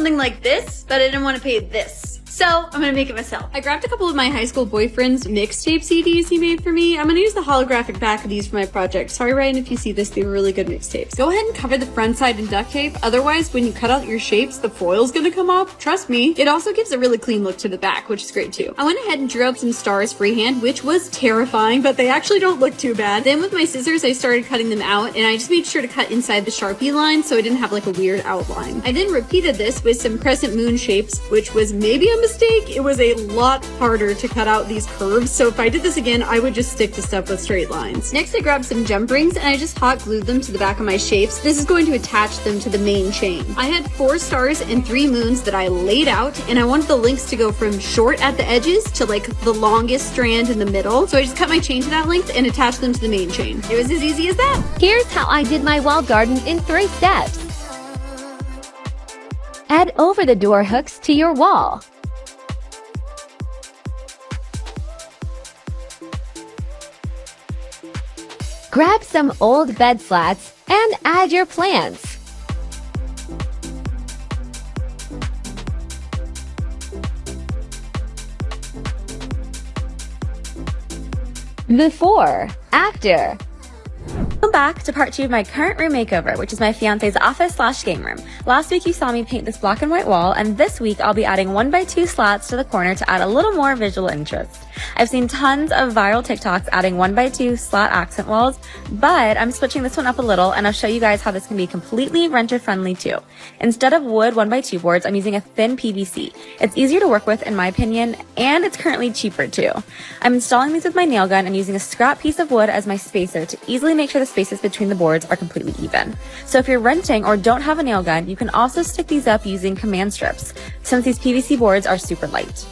something like this, but I didn't want to pay this. So I'm gonna make it myself. I grabbed a couple of my high school boyfriend's mixtape CDs he made for me. I'm gonna use the holographic back of these for my project. Sorry, Ryan, if you see this, they were really good mixtapes. Go ahead and cover the front side in duct tape. Otherwise, when you cut out your shapes, the foil's gonna come off. Trust me. It also gives a really clean look to the back, which is great too. I went ahead and drew out some stars freehand, which was terrifying, but they actually don't look too bad. Then with my scissors, I started cutting them out, and I just made sure to cut inside the Sharpie line so I didn't have like a weird outline. I then repeated this with some crescent moon shapes, which was maybe a mistake. It was a lot harder to cut out these curves, so if I did this again, I would just stick to stuff with straight lines. Next, I grabbed some jump rings and I just hot glued them to the back of my shapes. This is going to attach them to the main chain. I had 4 stars and 3 moons that I laid out, and I wanted the links to go from short at the edges to like the longest strand in the middle. So I just cut my chain to that length and attached them to the main chain. It was as easy as that. Here's how I did my wall garden in 3 steps. Add over the door hooks to your wall. Grab some old bed slats and add your plants. Before, after. Welcome back to part 2 of my current room makeover, which is my fiance's office/game room. Last week you saw me paint this black and white wall, and this week I'll be adding 1x2 slats to the corner to add a little more visual interest. I've seen tons of viral TikToks adding 1x2 slat accent walls, but I'm switching this one up a little, and I'll show you guys how this can be completely renter friendly too. Instead of wood 1x2 boards, I'm using a thin PVC. It's easier to work with in my opinion, and it's currently cheaper too. I'm installing these with my nail gun and using a scrap piece of wood as my spacer to easily make sure the spaces between the boards are completely even. So if you're renting or don't have a nail gun, you can also stick these up using command strips, since these PVC boards are super light.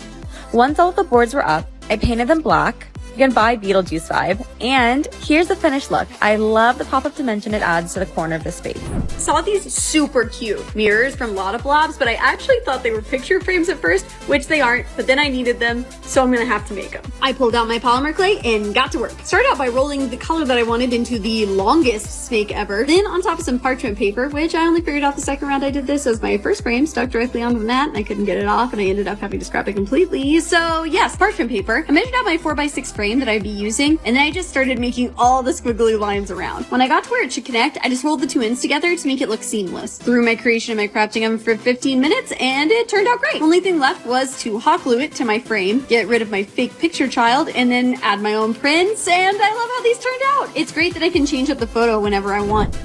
Once all of the boards were up, I painted them black. You can buy Beetlejuice vibe. And here's the finished look. I love the pop-up dimension it adds to the corner of the space. Saw these super cute mirrors from Lotta Blobs, but I actually thought they were picture frames at first, which they aren't, but then I needed them, so I'm gonna have to make them. I pulled out my polymer clay and got to work. Started out by rolling the color that I wanted into the longest snake ever, then on top of some parchment paper, which I only figured out the second round I did this as my first frame, stuck directly onto the mat, and I couldn't get it off, and I ended up having to scrap it completely. So yes, parchment paper. I measured out my 4x6 frame that I'd be using, and then I just started making all the squiggly lines around. When I got to where it should connect, I just rolled the 2 ends together to make it look seamless. Threw my creation in my crafting oven for 15 minutes, and it turned out great. Only thing left was to hot glue it to my frame, get rid of my fake picture child, and then add my own prints, and I love how these turned out. It's great that I can change up the photo whenever I want.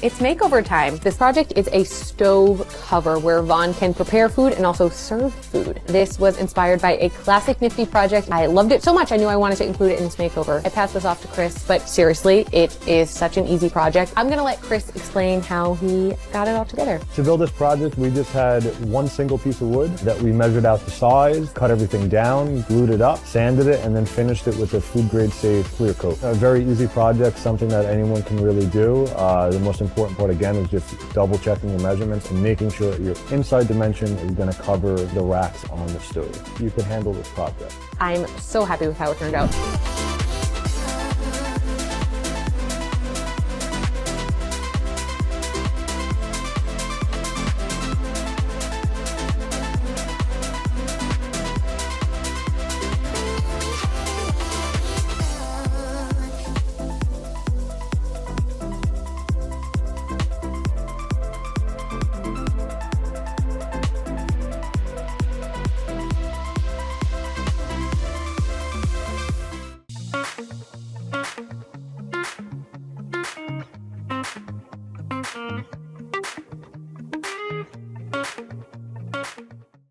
It's makeover time. This project is a stove cover where Vaughn can prepare food and also serve food. This was inspired by a classic Nifty project. I loved it so much I knew I wanted to include it in this makeover. I passed this off to Chris, but seriously, it is such an easy project. I'm gonna let Chris explain how he got it all together. To build this project, we just had one single piece of wood that we measured out the size, cut everything down, glued it up, sanded it, and then finished it with a food grade safe clear coat. A very easy project, something that anyone can really do. The most important part again is just double checking your measurements and making sure that your inside dimension is going to cover the racks on the stove. You can handle this project. I'm so happy with how it turned out.